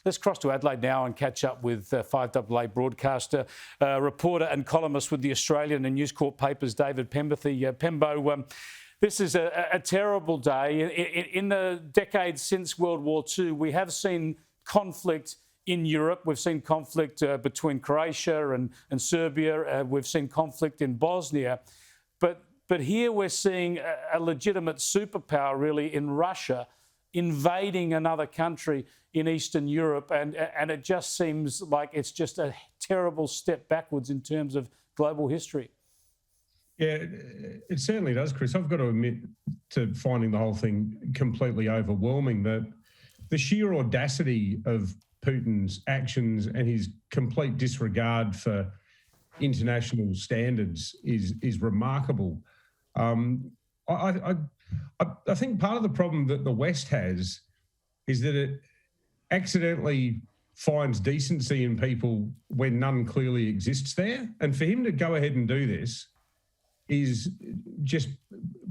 Let's cross to Adelaide now and catch up with 5AA broadcaster, reporter and columnist with the Australian and News Corp papers, David Penberthy. Pembo, this is a terrible day. In the decades since World War II, we have seen conflict in Europe. We've seen conflict between Croatia and Serbia. We've seen conflict in Bosnia. But here we're seeing a legitimate superpower, really, in Russia invading another country in Eastern Europe. And it just seems like it's just a terrible step backwards in terms of global history. Yeah, it certainly does, Chris. I've got to admit to finding the whole thing completely overwhelming. The sheer audacity of Putin's actions and his complete disregard for international standards is remarkable. I think part of the problem that the West has is that it accidentally finds decency in people when none clearly exists there. And for him to go ahead and do this is just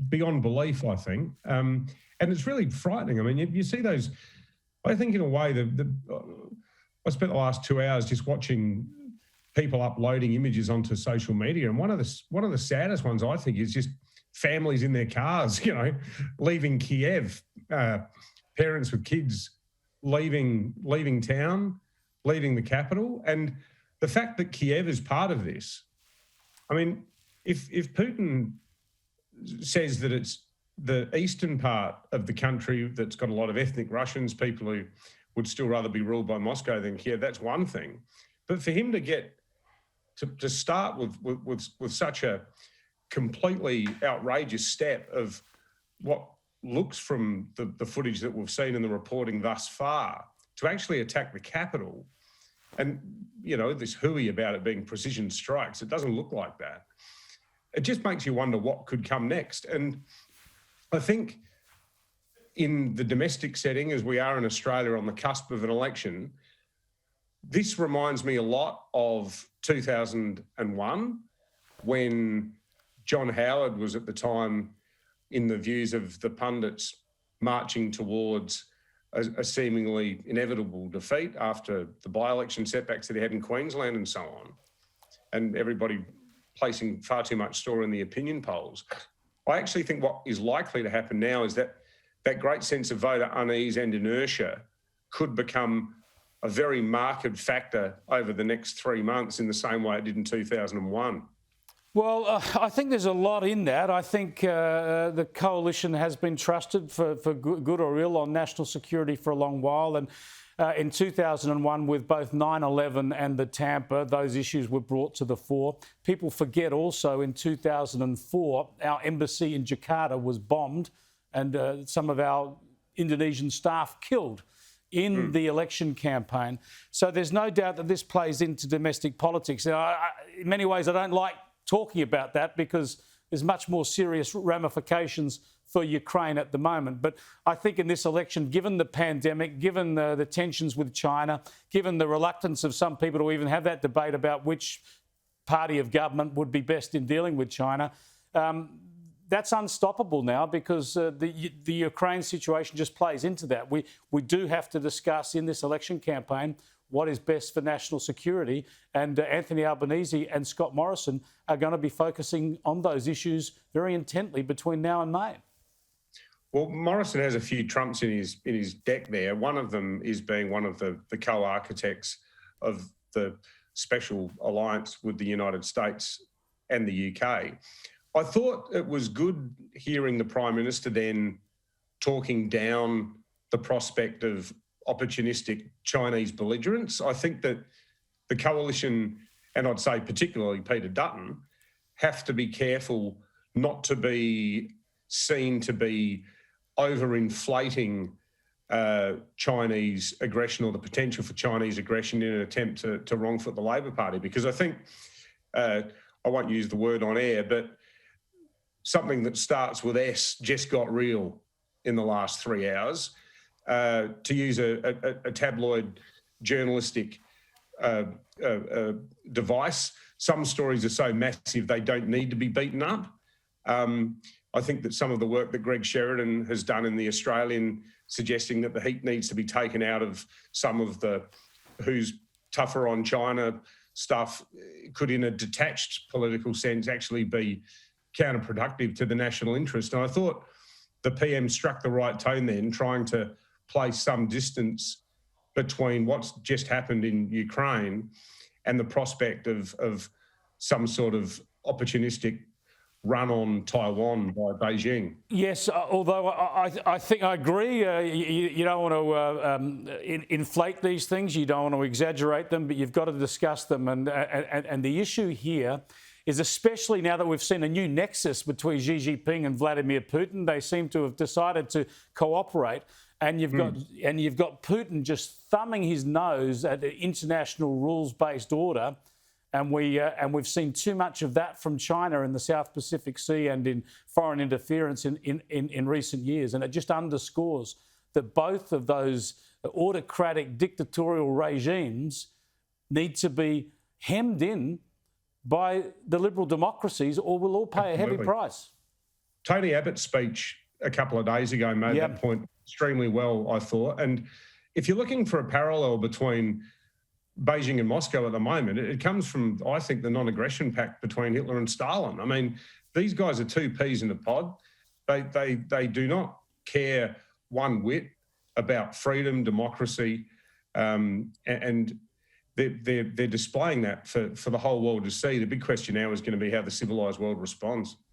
beyond belief, I think. And it's really frightening. I mean, you see those, I think in a way, I spent the last 2 hours just watching people uploading images onto social media. And one of the saddest ones, I think, is just families in their cars, leaving Kiev, parents with kids leaving town, leaving the capital. And the fact that Kiev is part of this, I mean, if Putin says that it's the eastern part of the country that's got a lot of ethnic Russians, people who would still rather be ruled by Moscow than Kiev, that's one thing. But for him to get to start with such a completely outrageous step of what looks from the footage that we've seen in the reporting thus far to actually attack the capital and, this hooey about it being precision strikes, it doesn't look like that. It just makes you wonder what could come next. And I think in the domestic setting, as we are in Australia on the cusp of an election, this reminds me a lot of 2001 when John Howard was at the time in the views of the pundits marching towards a seemingly inevitable defeat after the by-election setbacks that he had in Queensland and so on, and everybody placing far too much store in the opinion polls. I actually think what is likely to happen now is that great sense of voter unease and inertia could become a very marked factor over the next 3 months in the same way it did in 2001. Well, I think there's a lot in that. I think the coalition has been trusted for good or ill on national security for a long while. And in 2001, with both 9/11 and the Tampa, those issues were brought to the fore. People forget also in 2004, our embassy in Jakarta was bombed and some of our Indonesian staff killed in the election campaign. So there's no doubt that this plays into domestic politics. Now, in many ways, I don't like talking about that because there's much more serious ramifications for Ukraine at the moment. But I think in this election, given the pandemic, given the tensions with China, given the reluctance of some people to even have that debate about which party of government would be best in dealing with China, that's unstoppable now because the Ukraine situation just plays into that. We do have to discuss in this election campaign what is best for national security, and Anthony Albanese and Scott Morrison are going to be focusing on those issues very intently between now and May. Well, Morrison has a few trumps in his deck there. One of them is being one of the co-architects of the special alliance with the United States and the UK. I thought it was good hearing the Prime Minister then talking down the prospect of opportunistic Chinese belligerence. I think that the coalition, and I'd say particularly Peter Dutton, have to be careful not to be seen to be overinflating Chinese aggression or the potential for Chinese aggression in an attempt to wrongfoot the Labor Party. Because I think, I won't use the word on air, but something that starts with S just got real in the last 3 hours. To use a tabloid journalistic device, some stories are so massive they don't need to be beaten up. I think that some of the work that Greg Sheridan has done in The Australian, suggesting that the heat needs to be taken out of some of the who's tougher on China stuff, could, in a detached political sense, actually be counterproductive to the national interest. And I thought the PM struck the right tone then, trying to place some distance between what's just happened in Ukraine and the prospect of some sort of opportunistic run on Taiwan by Beijing. Yes, although I think I agree. You don't want to inflate these things. You don't want to exaggerate them, but you've got to discuss them. And the issue here is, especially now that we've seen a new nexus between Xi Jinping and Vladimir Putin, they seem to have decided to cooperate. And you've got Putin just thumbing his nose at the international rules-based order. And we've seen too much of that from China in the South Pacific Sea and in foreign interference in recent years. And it just underscores that both of those autocratic dictatorial regimes need to be hemmed in by the liberal democracies, or we'll all pay a heavy price. Tony Abbott's speech a couple of days ago made that point extremely well, I thought. And if you're looking for a parallel between Beijing and Moscow at the moment, it comes from, I think, the non-aggression pact between Hitler and Stalin. I mean, these guys are two peas in a pod. They do not care one whit about freedom, democracy, and they're displaying that for the whole world to see. The big question now is going to be how the civilised world responds.